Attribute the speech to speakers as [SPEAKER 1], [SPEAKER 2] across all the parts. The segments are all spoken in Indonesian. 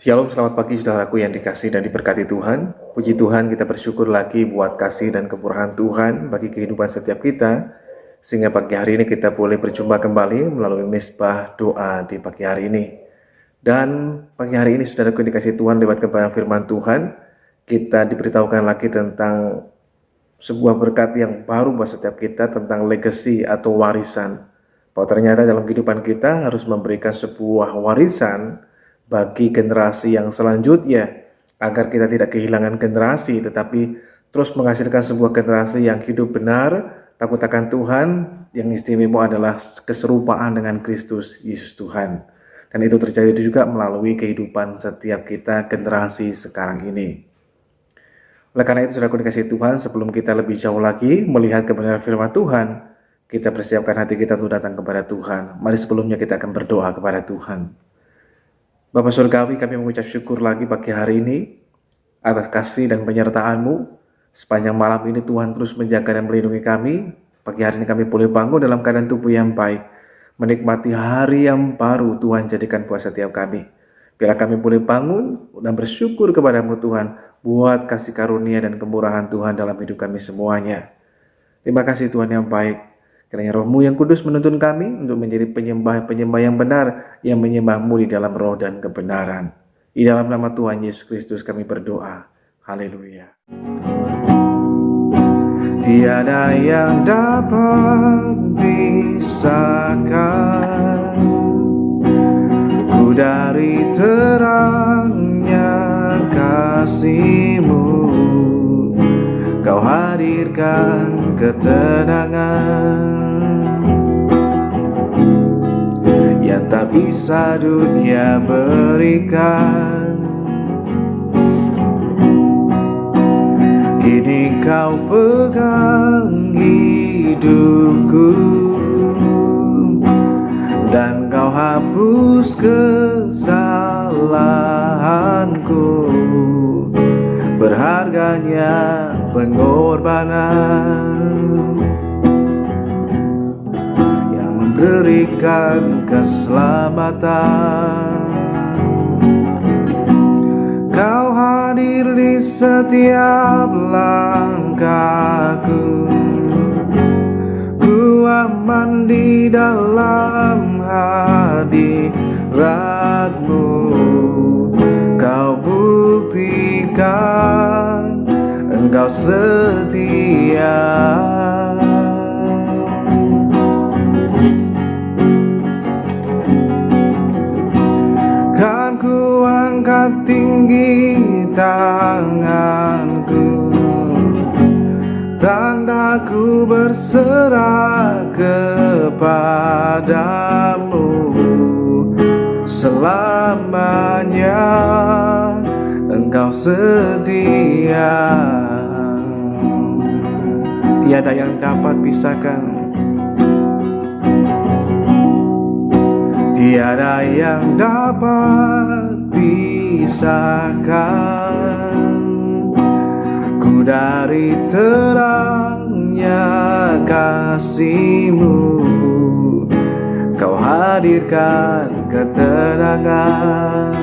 [SPEAKER 1] Shalom, selamat pagi saudaraku yang dikasihi dan diberkati Tuhan. Puji Tuhan, kita bersyukur lagi buat kasih dan kemurahan Tuhan bagi kehidupan setiap kita. Sehingga pagi hari ini kita boleh berjumpa kembali melalui misbah doa di pagi hari ini. Dan pagi hari ini saudaraku yang dikasihi Tuhan, lewat kebenaran firman Tuhan, kita diberitahukan lagi tentang sebuah berkat yang baru buat setiap kita, tentang legacy atau warisan. Bahwa ternyata dalam kehidupan kita harus memberikan sebuah warisan bagi generasi yang selanjutnya, agar kita tidak kehilangan generasi, tetapi terus menghasilkan sebuah generasi yang hidup benar, takut akan Tuhan, yang istimewa adalah keserupaan dengan Kristus Yesus Tuhan. Dan itu terjadi juga melalui kehidupan setiap kita generasi sekarang ini. Oleh karena itu, saudaraku dikasihi Tuhan, sebelum kita lebih jauh lagi melihat kebenaran firman Tuhan, kita persiapkan hati kita untuk datang kepada Tuhan. Mari sebelumnya kita akan berdoa kepada Tuhan. Bapa Surgawi, kami mengucap syukur lagi pagi hari ini atas kasih dan penyertaan-Mu. Sepanjang malam ini Tuhan terus menjaga dan melindungi kami. Pagi hari ini kami boleh bangun dalam keadaan tubuh yang baik, menikmati hari yang baru Tuhan jadikan buat setiap kami. Biarlah kami boleh bangun dan bersyukur kepada-Mu Tuhan, buat kasih karunia dan kemurahan Tuhan dalam hidup kami semuanya. Terima kasih Tuhan yang baik. Kiranya Roh-Mu yang kudus menuntun kami untuk menjadi penyembah-penyembah yang benar, yang menyembah-Mu di dalam roh dan kebenaran. Di dalam nama Tuhan Yesus Kristus kami berdoa. Haleluya. Tiada yang dapat pisahkan ku dari terangnya kasih-Mu. Kau hadirkan ketenangan yang tak bisa dunia berikan. Kini Kau pegang hidupku dan Kau hapus kesalahanku. Berharganya pengorbanan yang memberikan keselamatan. Kau hadir di setiap langkahku, ku aman di dalam hadirat-Mu. Kau buktikan Engkau setia. Kan ku angkat tinggi tanganku, tanda ku berserah kepadamu. Selamanya Engkau setia. Tiada yang dapat pisahkan, tiada yang dapat pisahkan ku dari terangnya kasih-Mu. Kau hadirkan ketenangan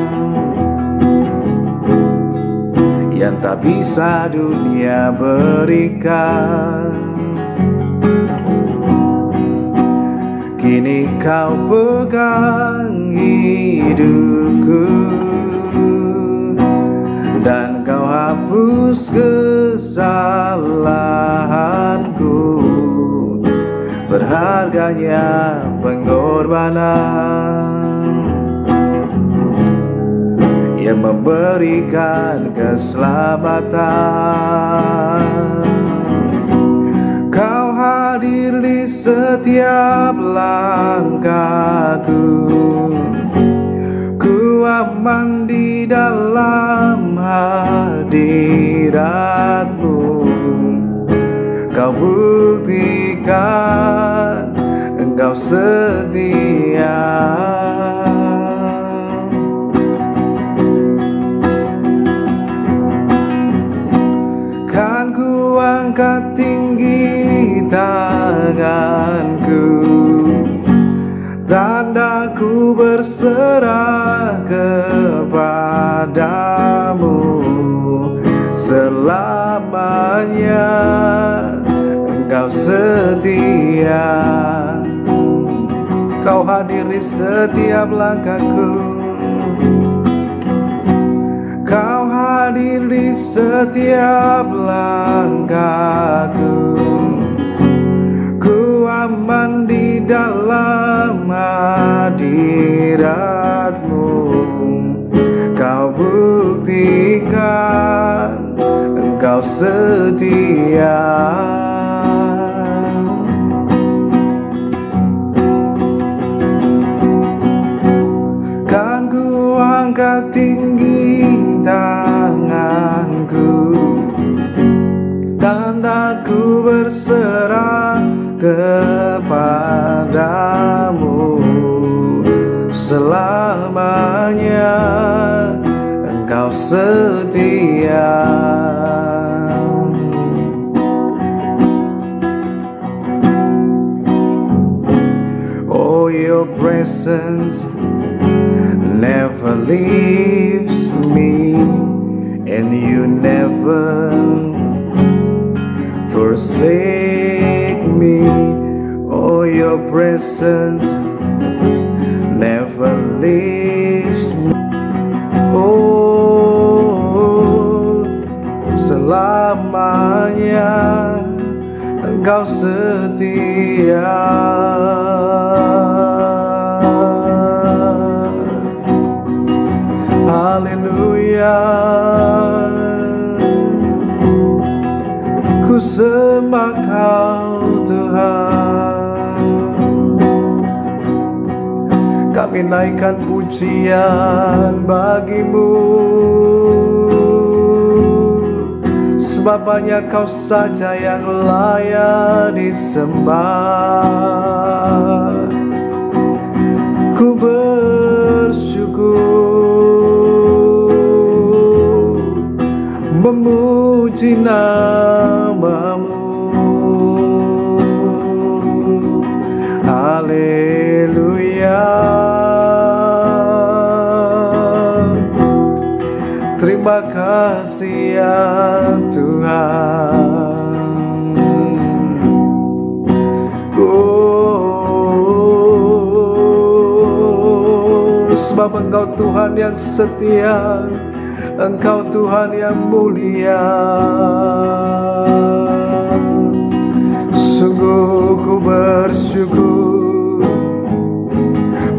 [SPEAKER 1] yang tak bisa dunia berikan. Kini Kau pegang hidupku dan Kau hapus kesalahanku. Berharganya pengorbanan yang memberikan keselamatan. Kau hadir di setiap langkahku, ku aman di dalam hadirat-Mu. Kau buktikan Engkau setia. Angkat tinggi tanganku, tanda ku berserah kepada padamu selamanya. Engkau setia, Kau hadir di setiap langkahku, Kau hadir di setiap langkahku. Ku aman di dalam hadirat-Mu, Kau buktikan Engkau setia. Kan ku angkat tinggi tanganku, tandaku berserah kepadamu selamanya. Engkau setia. Oh, your presence never leaves me, and you never forsake me. Oh, your presence never leaves me. Oh, selamanya Engkau setia. Haleluya, ku sembah Kau Tuhan. Kami naikkan pujian bagi-Mu, sebab hanya Kau saja yang layak disembah. Ku bersyukur memuji nama-Mu. Haleluya, terima kasih ya Tuhan. Oh, sebab Engkau Tuhan yang setia, Engkau Tuhan yang mulia. Sungguh ku bersyukur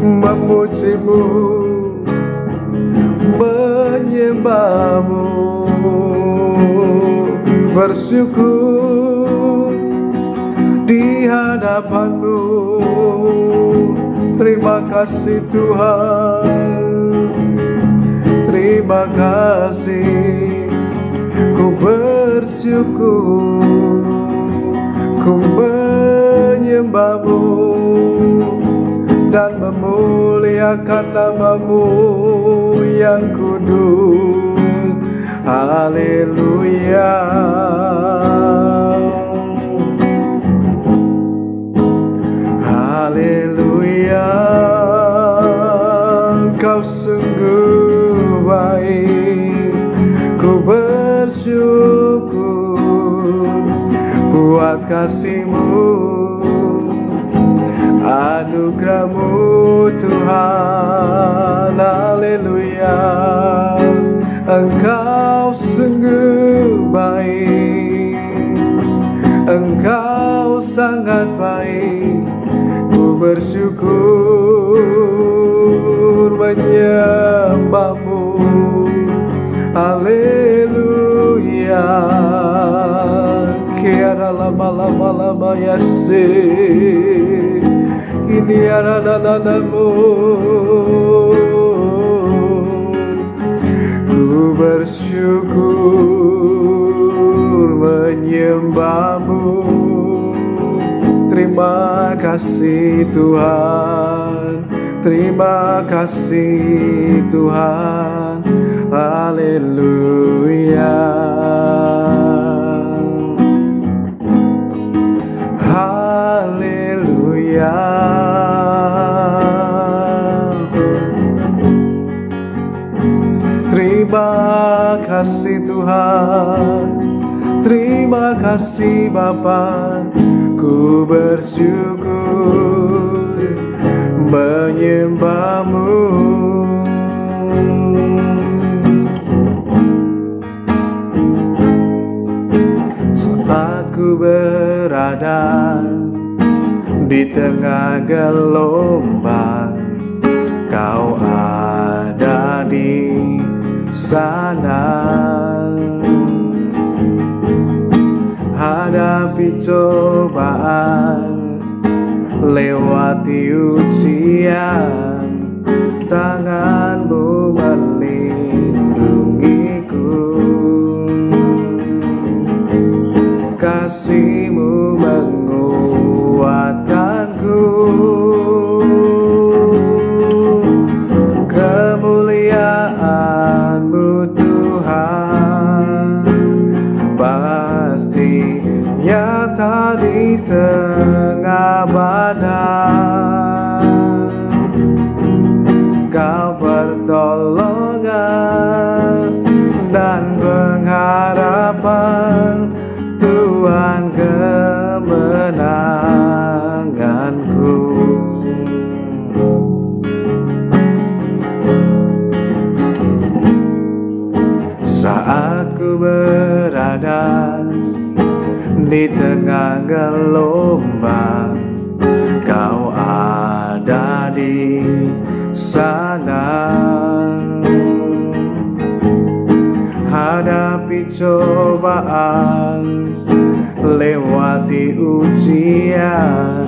[SPEAKER 1] memuji-Mu, menyembah-Mu, bersyukur di hadapan-Mu. Terima kasih Tuhan, terima kasih. Ku bersyukur, ku menyembah-Mu dan memuliakan nama-Mu yang kudus. Haleluya, haleluya. Kau sungguh baik, ku bersyukur buat kasih-Mu, anugerah-Mu Tuhan. Haleluya, Engkau sungguh baik, Engkau sangat baik. Ku bersyukur menyembah-Mu. Haleluya, kiara lama yase, ini ada-ada-Mu. Ku bersyukur menyembah-Mu. Terima kasih Tuhan, terima kasih Tuhan. Haleluya, haleluya. Terima kasih Tuhan, terima kasih Bapa, ku bersyukur menyembah-Mu. Saat ku berada di tengah gelombang, Kau ada di sana. Hadapi cobaan, lewati ujian, tangan-Mu melindungiku, kasih-Mu menguatkanku. Kemuliaan-Mu Tuhan pasti nyata di tengah badai. Kau pertolongan dan pengharapan, Tuhan kemenanganku. Saat ku berada di tengah gelombang, Kau ada di sana. Hadapi cobaan, lewati ujian,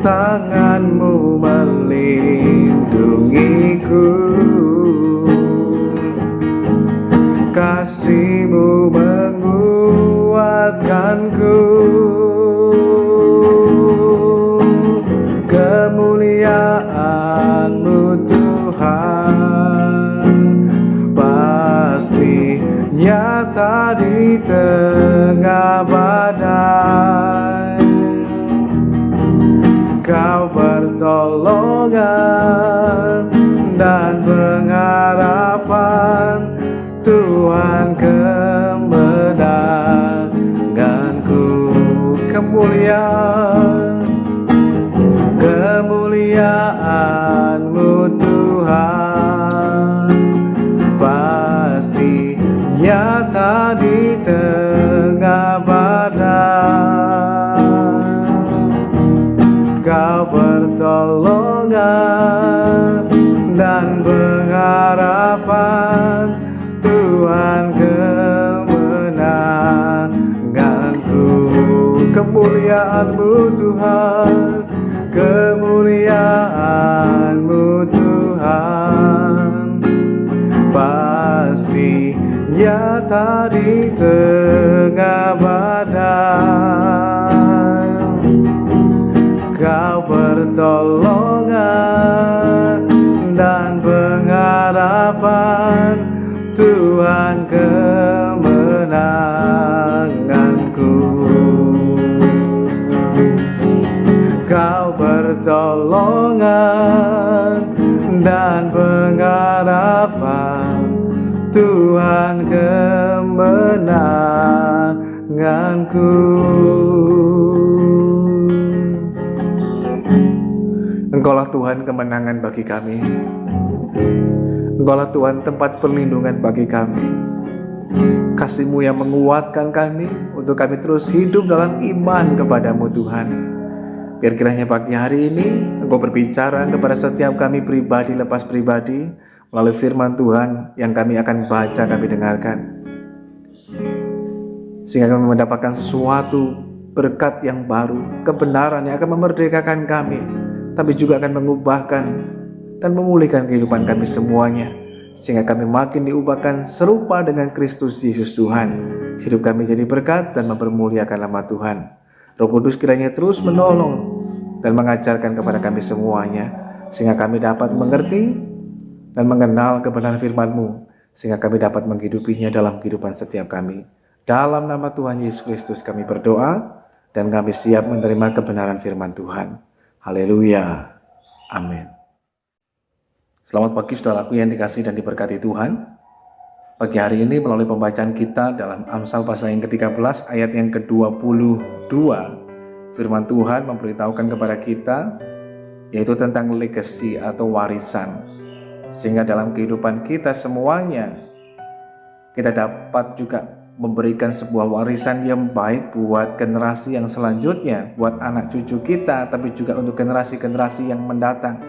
[SPEAKER 1] tangan-Mu melindungiku, kasih-Mu menguatkanku. Kemuliaan-Mu Tuhan pasti nyata di tengah badai. Kau pertolongan dan pengharapan, Tuhan kemenanganku. Kemuliaan-Mu Tuhan pasti nyata di tengah badai. Kau pertolongan dan pengharapan, Tuhan kemenanganku. Kemuliaan-Mu Tuhan, kemuliaan-Mu Tuhan pasti nyata di tengah badai. Kau pertolongan dan pengharapan, Tuhan kemenanganku. Kau pertolongan dan pengharapan, Tuhan kemenanganku. Engkaulah Tuhan kemenangan bagi kami. Engkaulah Tuhan tempat perlindungan bagi kami. Kasih-Mu yang menguatkan kami untuk kami terus hidup dalam iman kepadamu Tuhan. Biar kiranya pagi hari ini Engkau berbicara kepada setiap kami pribadi lepas pribadi melalui firman Tuhan yang kami akan baca, kami dengarkan, sehingga kami mendapatkan sesuatu berkat yang baru, kebenaran yang akan memerdekakan kami, tapi juga akan mengubahkan dan memulihkan kehidupan kami semuanya, sehingga kami makin diubahkan serupa dengan Kristus Yesus Tuhan. Hidup kami jadi berkat dan mempermuliakan nama Tuhan. Roh Kudus kiranya terus menolong dan mengajarkan kepada kami semuanya, sehingga kami dapat mengerti dan mengenal kebenaran firman-Mu, sehingga kami dapat menghidupinya dalam kehidupan setiap kami. Dalam nama Tuhan Yesus Kristus kami berdoa, dan kami siap menerima kebenaran firman Tuhan. Haleluya. Amin. Selamat pagi saudaraku yang dikasihi dan diberkati Tuhan. Pagi hari ini melalui pembacaan kita dalam Amsal pasal yang ke-13 ayat yang ke-22, firman Tuhan memberitahukan kepada kita yaitu tentang legacy atau warisan. Sehingga dalam kehidupan kita semuanya kita dapat juga memberikan sebuah warisan yang baik buat generasi yang selanjutnya, buat anak cucu kita, tapi juga untuk generasi-generasi yang mendatang.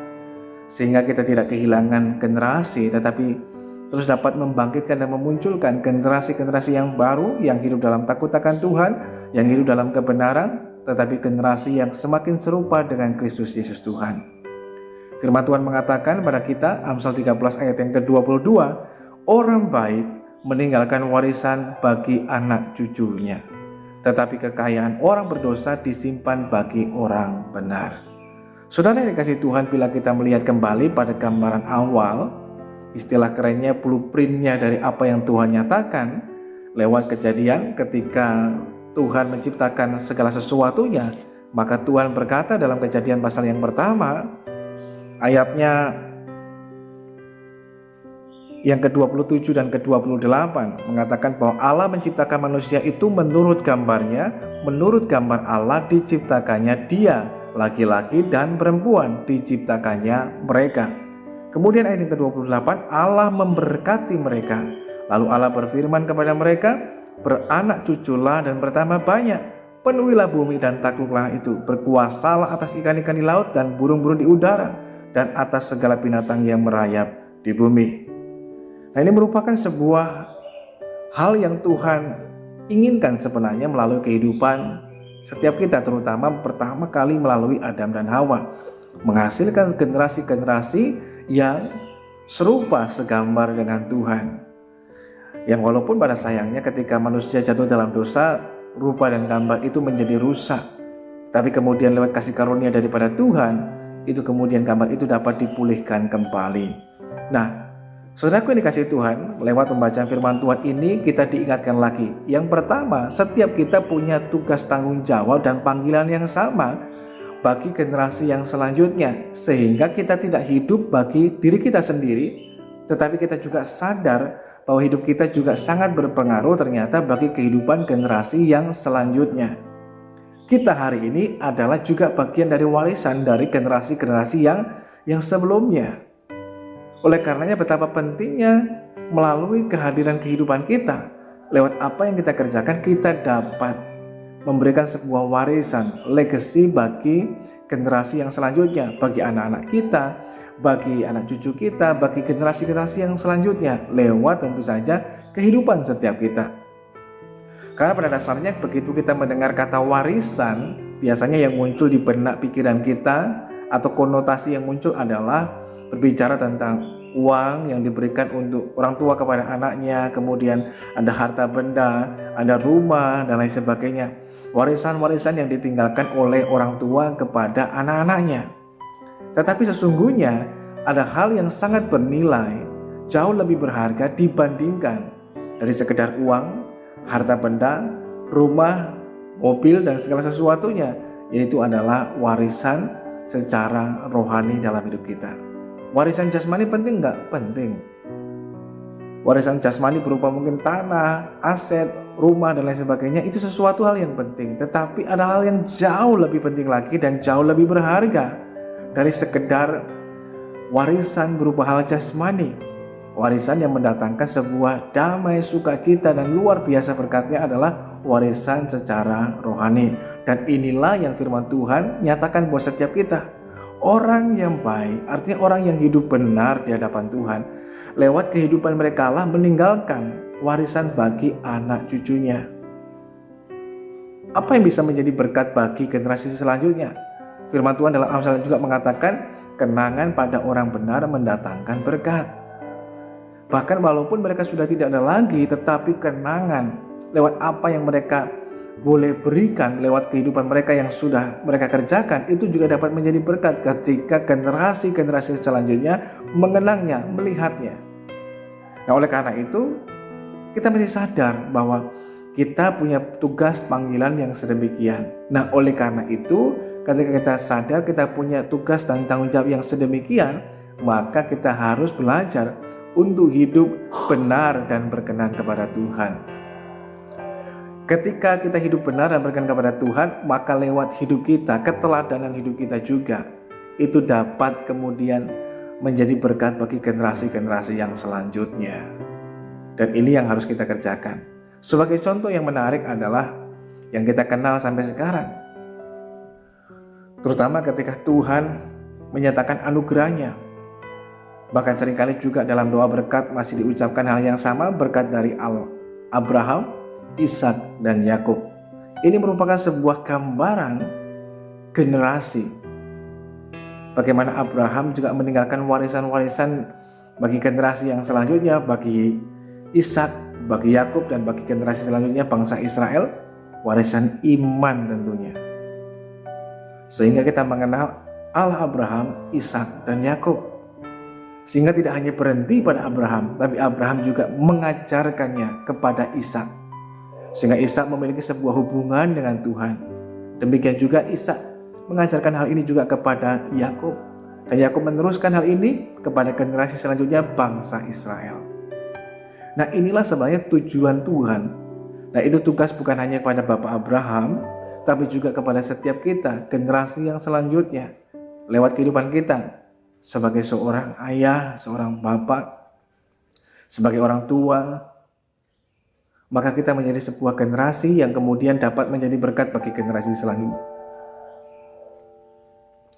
[SPEAKER 1] Sehingga kita tidak kehilangan generasi, tetapi terus dapat membangkitkan dan memunculkan generasi-generasi yang baru, yang hidup dalam takut akan Tuhan, yang hidup dalam kebenaran, tetapi generasi yang semakin serupa dengan Kristus Yesus Tuhan. Firman Tuhan mengatakan pada kita, Amsal 13 ayat yang ke-22, orang baik meninggalkan warisan bagi anak cucunya, tetapi kekayaan orang berdosa disimpan bagi orang benar. Saudara yang dikasihi Tuhan, bila kita melihat kembali pada gambaran awal, istilah kerennya blueprintnya dari apa yang Tuhan nyatakan lewat kejadian ketika Tuhan menciptakan segala sesuatunya, maka Tuhan berkata dalam Kejadian pasal yang pertama, ayatnya yang ke-27 dan ke-28 mengatakan bahwa Allah menciptakan manusia itu menurut gambarnya, menurut gambar Allah diciptakannya dia, laki-laki dan perempuan diciptakannya mereka. Kemudian ayat yang ke-28, Allah memberkati mereka. Lalu Allah berfirman kepada mereka, beranak cuculah dan bertambah banyak, penuhilah bumi dan takluklah itu, berkuasalah atas ikan-ikan di laut dan burung-burung di udara, dan atas segala binatang yang merayap di bumi. Nah, ini merupakan sebuah hal yang Tuhan inginkan sebenarnya melalui kehidupan setiap kita, terutama pertama kali melalui Adam dan Hawa, menghasilkan generasi-generasi yang serupa segambar dengan Tuhan. Yang walaupun pada sayangnya ketika manusia jatuh dalam dosa, rupa dan gambar itu menjadi rusak, tapi kemudian lewat kasih karunia daripada Tuhan, itu kemudian gambar itu dapat dipulihkan kembali. Nah, saudaraku yang dikasihi Tuhan, lewat pembacaan firman Tuhan ini kita diingatkan lagi. Yang pertama, setiap kita punya tugas tanggung jawab dan panggilan yang sama bagi generasi yang selanjutnya, sehingga kita tidak hidup bagi diri kita sendiri, tetapi kita juga sadar bahwa hidup kita juga sangat berpengaruh ternyata bagi kehidupan generasi yang selanjutnya. Kita hari ini adalah juga bagian dari warisan dari generasi-generasi yang sebelumnya. Oleh karenanya betapa pentingnya melalui kehadiran kehidupan kita, lewat apa yang kita kerjakan kita dapat memberikan sebuah warisan, legacy bagi generasi yang selanjutnya, bagi anak-anak kita, bagi anak cucu kita, bagi generasi-generasi yang selanjutnya, lewat tentu saja kehidupan setiap kita. Karena pada dasarnya begitu kita mendengar kata warisan, biasanya yang muncul di benak pikiran kita atau konotasi yang muncul adalah berbicara tentang uang yang diberikan untuk orang tua kepada anaknya, kemudian ada harta benda, ada rumah dan lain sebagainya. Warisan-warisan yang ditinggalkan oleh orang tua kepada anak-anaknya. Tetapi sesungguhnya ada hal yang sangat bernilai, jauh lebih berharga dibandingkan dari sekedar uang, harta benda, rumah, mobil dan segala sesuatunya, yaitu adalah warisan secara rohani dalam hidup kita. Warisan jasmani penting nggak? Penting. Warisan jasmani berupa mungkin tanah, aset, rumah dan lain sebagainya, itu sesuatu hal yang penting. Tetapi ada hal yang jauh lebih penting lagi dan jauh lebih berharga dari sekedar warisan berupa hal jasmani. Warisan yang mendatangkan sebuah damai, sukacita dan luar biasa berkatnya adalah warisan secara rohani. Dan inilah yang firman Tuhan nyatakan buat setiap kita. Orang yang baik, artinya orang yang hidup benar di hadapan Tuhan, lewat kehidupan mereka lah meninggalkan warisan bagi anak cucunya. Apa yang bisa menjadi berkat bagi generasi selanjutnya? Firman Tuhan dalam Amsal juga mengatakan, kenangan pada orang benar mendatangkan berkat. Bahkan walaupun mereka sudah tidak ada lagi, tetapi kenangan lewat apa yang mereka boleh berikan lewat kehidupan mereka yang sudah mereka kerjakan, itu juga dapat menjadi berkat ketika generasi-generasi selanjutnya mengenangnya, melihatnya. Nah, oleh karena itu kita mesti sadar bahwa kita punya tugas panggilan yang sedemikian. Nah, oleh karena itu ketika kita sadar kita punya tugas dan tanggung jawab yang sedemikian, maka kita harus belajar untuk hidup benar dan berkenan kepada Tuhan. Ketika kita hidup benar dan berkenan kepada Tuhan, maka lewat hidup kita, keteladanan hidup kita juga, itu dapat kemudian menjadi berkat bagi generasi-generasi yang selanjutnya. Dan ini yang harus kita kerjakan. Sebagai contoh yang menarik adalah yang kita kenal sampai sekarang. Terutama ketika Tuhan menyatakan anugerahnya. Bahkan seringkali juga dalam doa berkat masih diucapkan hal yang sama, berkat dari Abraham, Ishak, dan Yakub. Ini merupakan sebuah gambaran generasi. Bagaimana Abraham juga meninggalkan warisan-warisan bagi generasi yang selanjutnya, bagi Ishak, bagi Yakub, dan bagi generasi selanjutnya bangsa Israel, warisan iman tentunya. Sehingga kita mengenal Allah Abraham, Ishak, dan Yakub. Sehingga tidak hanya berhenti pada Abraham, tapi Abraham juga mengajarkannya kepada Ishak. Sehingga Ishak memiliki sebuah hubungan dengan Tuhan. Demikian juga Ishak mengajarkan hal ini juga kepada Yakub. Dan Yakub meneruskan hal ini kepada generasi selanjutnya bangsa Israel. Nah, inilah sebenarnya tujuan Tuhan. Nah, itu tugas bukan hanya kepada Bapak Abraham, tapi juga kepada setiap kita, generasi yang selanjutnya. Lewat kehidupan kita sebagai seorang ayah, seorang bapak, sebagai orang tua, maka kita menjadi sebuah generasi yang kemudian dapat menjadi berkat bagi generasi selanjutnya.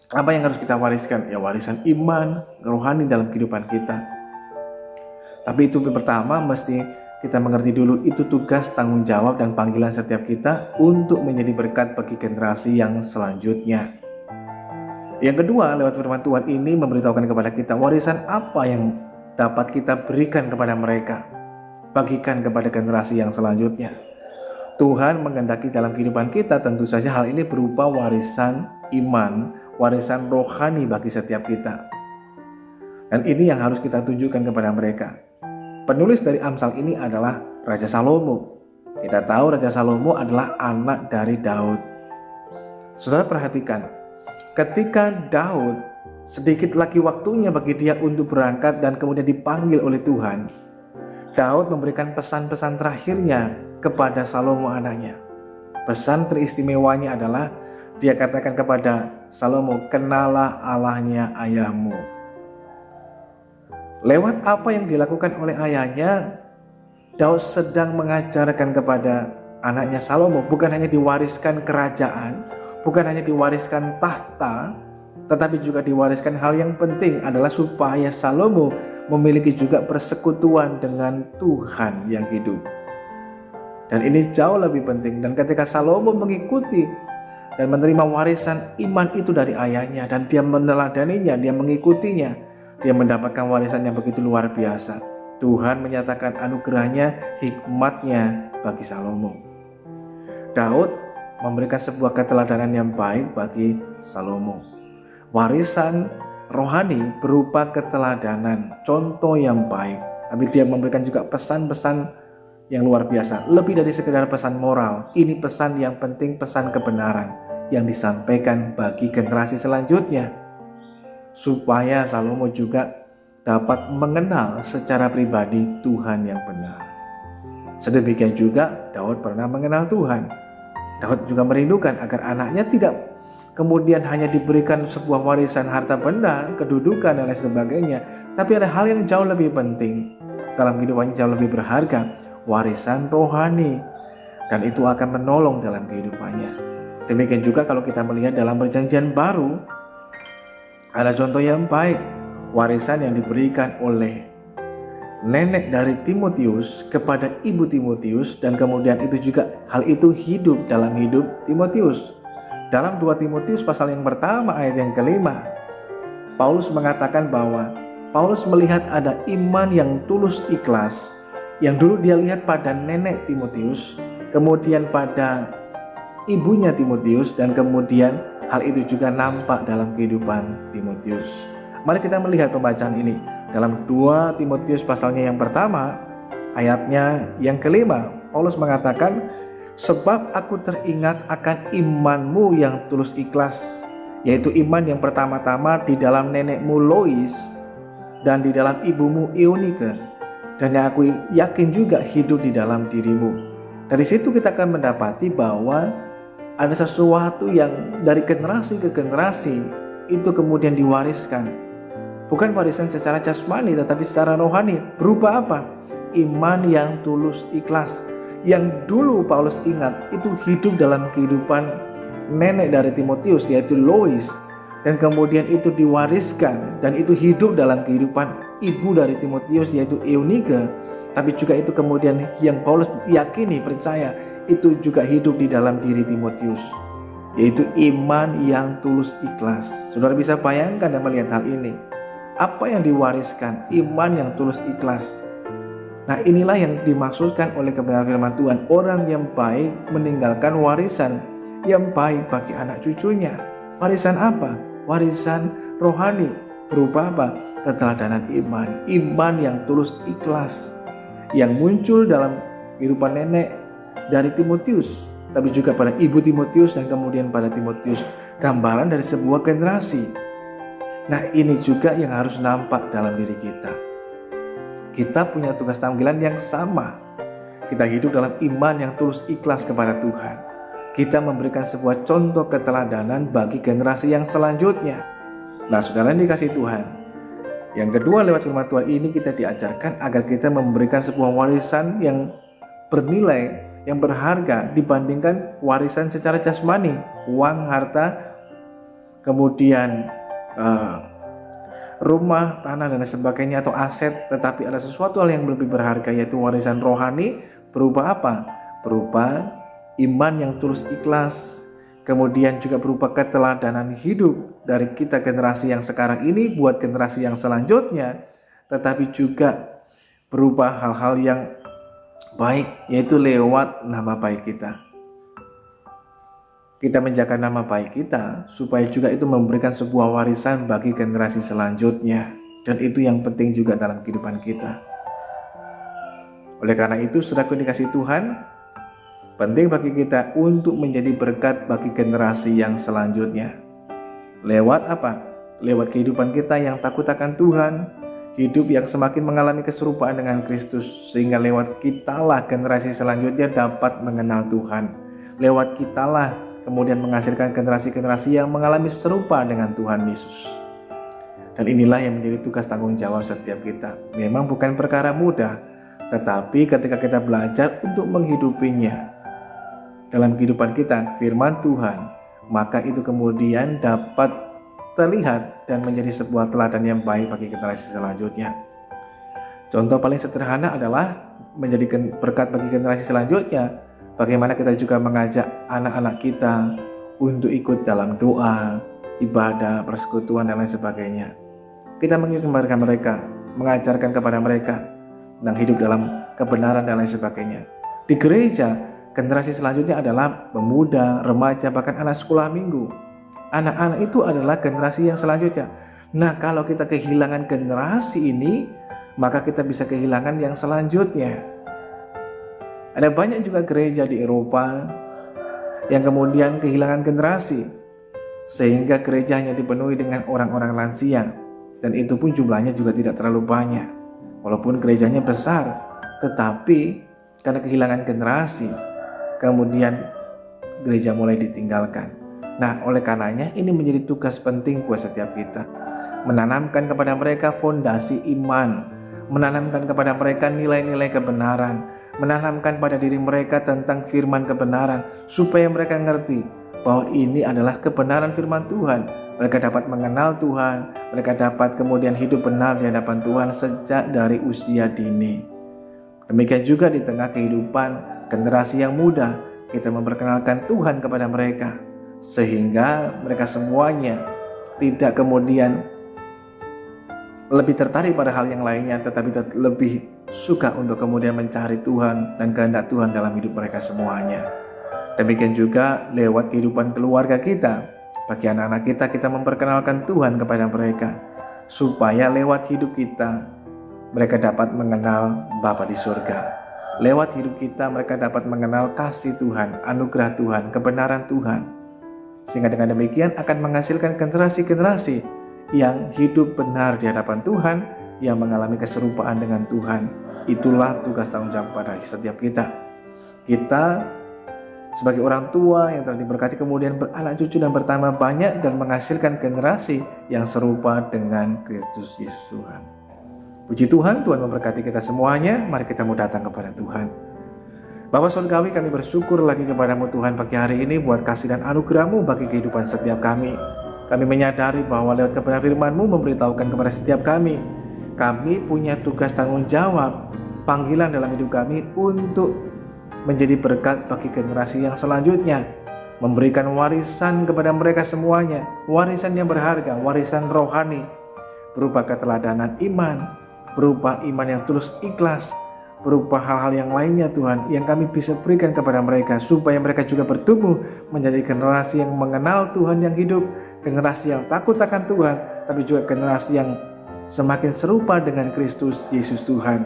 [SPEAKER 1] Apa yang harus kita wariskan? Ya, warisan iman, rohani dalam kehidupan kita. Tapi itu pertama mesti kita mengerti dulu itu tugas, tanggung jawab, dan panggilan setiap kita untuk menjadi berkat bagi generasi yang selanjutnya. Yang kedua, lewat firman Tuhan ini memberitahukan kepada kita warisan apa yang dapat kita berikan kepada mereka, bagikan kepada generasi yang selanjutnya. Tuhan menghendaki dalam kehidupan kita tentu saja hal ini berupa warisan iman, warisan rohani bagi setiap kita. Dan ini yang harus kita tunjukkan kepada mereka. Penulis dari Amsal ini adalah Raja Salomo. Kita tahu Raja Salomo adalah anak dari Daud. Saudara perhatikan, ketika Daud sedikit lagi waktunya bagi dia untuk berangkat dan kemudian dipanggil oleh Tuhan, Daud memberikan pesan-pesan terakhirnya kepada Salomo anaknya. Pesan teristimewanya adalah dia katakan kepada Salomo, kenalah Allahnya ayahmu. Lewat apa yang dilakukan oleh ayahnya, Daud sedang mengajarkan kepada anaknya Salomo bukan hanya diwariskan kerajaan, bukan hanya diwariskan tahta, tetapi juga diwariskan hal yang penting adalah supaya Salomo memiliki juga persekutuan dengan Tuhan yang hidup. Dan ini jauh lebih penting. Dan ketika Salomo mengikuti dan menerima warisan iman itu dari ayahnya, dan dia meneladaninya, dia mengikutinya, dia mendapatkan warisan yang begitu luar biasa. Tuhan menyatakan anugerahnya, hikmatnya bagi Salomo. Daud memberikan sebuah keteladanan yang baik bagi Salomo. Warisan rohani berupa keteladanan, contoh yang baik. Tapi dia memberikan juga pesan-pesan yang luar biasa. Lebih dari sekedar pesan moral, ini pesan yang penting, pesan kebenaran yang disampaikan bagi generasi selanjutnya, supaya Salomo juga dapat mengenal secara pribadi Tuhan yang benar. Sedemikian juga Daud pernah mengenal Tuhan. Daud juga merindukan agar anaknya tidak kemudian hanya diberikan sebuah warisan harta benda, kedudukan, dan lain sebagainya, tapi ada hal yang jauh lebih penting dalam kehidupannya, jauh lebih berharga, warisan rohani, dan itu akan menolong dalam kehidupannya. Demikian juga kalau kita melihat dalam Perjanjian Baru, ada contoh yang baik, warisan yang diberikan oleh nenek dari Timotius kepada ibu Timotius, dan kemudian itu juga hal itu hidup dalam hidup Timotius. Dalam 2 Timotius pasal yang pertama ayat yang kelima, Paulus mengatakan bahwa Paulus melihat ada iman yang tulus ikhlas yang dulu dia lihat pada nenek Timotius, kemudian pada ibunya Timotius, dan kemudian hal itu juga nampak dalam kehidupan Timotius. Mari kita melihat pembacaan ini dalam 2 Timotius pasalnya yang pertama, ayatnya yang kelima. Paulus mengatakan, sebab aku teringat akan imanmu yang tulus ikhlas, yaitu iman yang pertama-tama di dalam nenekmu Lois dan di dalam ibumu Eunike, dan yang aku yakin juga hidup di dalam dirimu. Dari situ kita akan mendapati bahwa ada sesuatu yang dari generasi ke generasi itu kemudian diwariskan. Bukan warisan secara jasmani tetapi secara rohani. Berupa apa? Iman yang tulus ikhlas. Yang dulu Paulus ingat itu hidup dalam kehidupan nenek dari Timotius yaitu Lois. Dan kemudian itu diwariskan dan itu hidup dalam kehidupan ibu dari Timotius yaitu Eunike. Tapi juga itu kemudian yang Paulus yakini, percaya, itu juga hidup di dalam diri Timotius, yaitu iman yang tulus ikhlas. Saudara bisa bayangkan dan melihat hal ini. Apa yang diwariskan? Iman yang tulus ikhlas. Nah, inilah yang dimaksudkan oleh kebenaran firman Tuhan. Orang yang baik meninggalkan warisan yang baik bagi anak cucunya. Warisan apa? Warisan rohani. Berupa apa? Keteladanan iman. Iman yang tulus ikhlas, yang muncul dalam kehidupan nenek dari Timotius, tapi juga pada ibu Timotius dan kemudian pada Timotius. Gambaran dari sebuah generasi. Nah, ini juga yang harus nampak dalam diri kita. Kita punya tugas panggilan yang sama. Kita hidup dalam iman yang tulus ikhlas kepada Tuhan. Kita memberikan sebuah contoh keteladanan bagi generasi yang selanjutnya. Nah, saudara yang dikasihi Tuhan, yang kedua lewat firman Tuhan ini kita diajarkan agar kita memberikan sebuah warisan yang bernilai, yang berharga dibandingkan warisan secara jasmani, uang, harta, kemudian rumah, tanah dan sebagainya atau aset. Tetapi ada sesuatu hal yang lebih berharga, yaitu warisan rohani. Berupa apa? Berupa iman yang tulus ikhlas, kemudian juga berupa keteladanan hidup dari kita generasi yang sekarang ini buat generasi yang selanjutnya, tetapi juga berupa hal-hal yang baik, yaitu lewat nama baik kita. Kita menjaga nama baik kita supaya juga itu memberikan sebuah warisan bagi generasi selanjutnya, dan itu yang penting juga dalam kehidupan kita. Oleh karena itu, saudaraku dikasihi Tuhan, penting bagi kita untuk menjadi berkat bagi generasi yang selanjutnya. Lewat apa? Lewat kehidupan kita yang takut akan Tuhan, hidup yang semakin mengalami keserupaan dengan Kristus, sehingga lewat kitalah generasi selanjutnya dapat mengenal Tuhan. Lewat kitalah kemudian menghasilkan generasi-generasi yang mengalami serupa dengan Tuhan Yesus. Dan inilah yang menjadi tugas tanggung jawab setiap kita. Memang bukan perkara mudah, tetapi ketika kita belajar untuk menghidupinya dalam kehidupan kita, firman Tuhan, maka itu kemudian dapat terlihat dan menjadi sebuah teladan yang baik bagi generasi selanjutnya. Contoh paling sederhana adalah menjadi berkat bagi generasi selanjutnya. Bagaimana kita juga mengajak anak-anak kita untuk ikut dalam doa, ibadah, persekutuan dan lain sebagainya. Kita mengingatkan mereka, mengajarkan kepada mereka tentang hidup dalam kebenaran dan lain sebagainya. Di gereja, generasi selanjutnya adalah pemuda, remaja, bahkan anak sekolah minggu. Anak-anak itu adalah generasi yang selanjutnya. Nah, kalau kita kehilangan generasi ini, maka kita bisa kehilangan yang selanjutnya. Ada banyak juga gereja di Eropa yang kemudian kehilangan generasi, sehingga gereja hanya dipenuhi dengan orang-orang lansia, dan itu pun jumlahnya juga tidak terlalu banyak. Walaupun gerejanya besar, tetapi karena kehilangan generasi, kemudian gereja mulai ditinggalkan. Nah, oleh karenanya ini menjadi tugas penting buat setiap kita, menanamkan kepada mereka fondasi iman, menanamkan kepada mereka nilai-nilai kebenaran, menanamkan pada diri mereka tentang firman kebenaran, supaya mereka ngerti bahwa ini adalah kebenaran firman Tuhan. Mereka dapat mengenal Tuhan, mereka dapat kemudian hidup benar di hadapan Tuhan sejak dari usia dini. Demikian juga di tengah kehidupan generasi yang muda, kita memperkenalkan Tuhan kepada mereka, sehingga mereka semuanya tidak kemudian lebih tertarik pada hal yang lainnya, tetapi lebih suka untuk kemudian mencari Tuhan dan kehendak Tuhan dalam hidup mereka semuanya. Demikian juga lewat kehidupan keluarga kita, bagi anak-anak kita memperkenalkan Tuhan kepada mereka, supaya lewat hidup kita mereka dapat mengenal Bapa di surga. Lewat hidup kita mereka dapat mengenal kasih Tuhan, anugerah Tuhan, kebenaran Tuhan, sehingga dengan demikian akan menghasilkan generasi-generasi yang hidup benar di hadapan Tuhan, yang mengalami keserupaan dengan Tuhan. Itulah tugas tanggung jawab pada setiap kita. Kita sebagai orang tua yang telah diberkati kemudian beranak cucu dan bertambah banyak dan menghasilkan generasi yang serupa dengan Kristus Yesus Tuhan. Puji Tuhan, Tuhan memberkati kita semuanya. Mari kita mau datang kepada Tuhan. Bapa Surgawi, kami bersyukur lagi kepadamu Tuhan pagi hari ini buat kasih dan anugerah-Mu bagi kehidupan setiap kami. Kami menyadari bahwa lewat kebenaran firman-Mu memberitahukan kepada setiap kami punya tugas tanggung jawab, panggilan dalam hidup kami untuk menjadi berkat bagi generasi yang selanjutnya, memberikan warisan kepada mereka semuanya, warisan yang berharga, warisan rohani, berupa keteladanan iman, berupa iman yang tulus ikhlas, berupa hal-hal yang lainnya Tuhan, yang kami bisa berikan kepada mereka, supaya mereka juga bertumbuh menjadi generasi yang mengenal Tuhan yang hidup, generasi yang takut akan Tuhan, tapi juga generasi yang semakin serupa dengan Kristus Yesus Tuhan.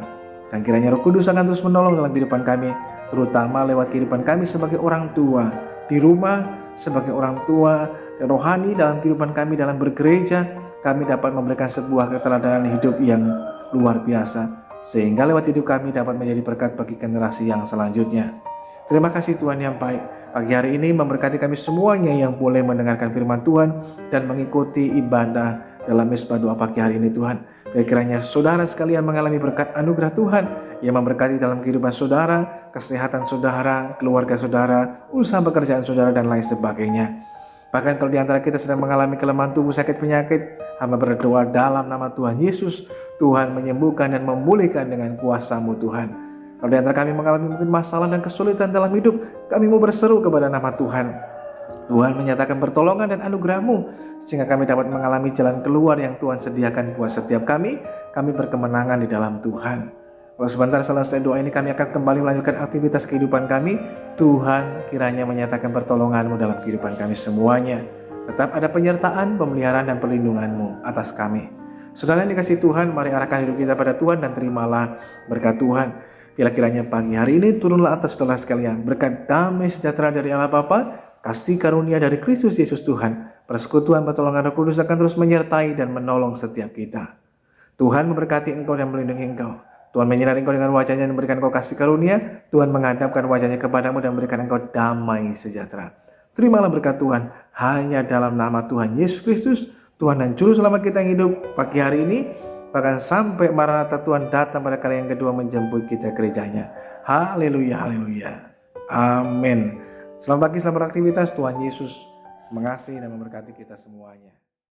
[SPEAKER 1] Dan kiranya Roh Kudus akan terus menolong dalam kehidupan kami, terutama lewat kehidupan kami sebagai orang tua di rumah, sebagai orang tua rohani dalam kehidupan kami dalam bergereja. Kami dapat memberikan sebuah keteladanan hidup yang luar biasa, sehingga lewat hidup kami dapat menjadi berkat bagi generasi yang selanjutnya. Terima kasih Tuhan yang baik. Pagi hari ini memberkati kami semuanya yang boleh mendengarkan firman Tuhan dan mengikuti ibadah dalam misbah doa pagi hari ini Tuhan. Kiranya saudara sekalian mengalami berkat anugerah Tuhan yang memberkati dalam kehidupan saudara, kesehatan saudara, keluarga saudara, usaha pekerjaan saudara, dan lain sebagainya. Bahkan kalau di antara kita sedang mengalami kelemahan tubuh, sakit, penyakit, hamba berdoa dalam nama Tuhan Yesus, Tuhan menyembuhkan dan memulihkan dengan kuasa-Mu Tuhan. Kalau di antara kami mengalami mungkin masalah dan kesulitan dalam hidup, kami mau berseru kepada nama Tuhan. Tuhan menyatakan pertolongan dan anugerah-Mu, sehingga kami dapat mengalami jalan keluar yang Tuhan sediakan buat setiap kami berkemenangan di dalam Tuhan. Kalau sebentar selesai doa ini, kami akan kembali melanjutkan aktivitas kehidupan kami. Tuhan kiranya menyatakan pertolongan-Mu dalam kehidupan kami semuanya. Tetap ada penyertaan, pemeliharaan, dan perlindungan-Mu atas kami. Saudara yang dikasihi Tuhan, mari arahkan hidup kita pada Tuhan dan terimalah berkat Tuhan. Kiranya pagi hari ini turunlah atas saudara sekalian berkat damai sejahtera dari Allah Bapa, kasih karunia dari Kristus Yesus Tuhan, persekutuan pertolongan Roh Kudus akan terus menyertai dan menolong setiap kita. Tuhan memberkati engkau dan melindungi engkau. Tuhan menyinari engkau dengan wajah-Nya dan memberikan engkau kasih karunia. Tuhan menghadapkan wajah-Nya kepadamu dan memberikan engkau damai sejahtera. Terimalah berkat Tuhan hanya dalam nama Tuhan Yesus Kristus, Tuhan dan Juru Selamat kita yang hidup pagi hari ini, bahkan sampai Maranatha Tuhan datang pada kali yang kedua menjemput kita gerejanya. Haleluya, haleluya. Amin. Selamat pagi, selamat beraktivitas. Tuhan Yesus mengasihi dan memberkati kita semuanya.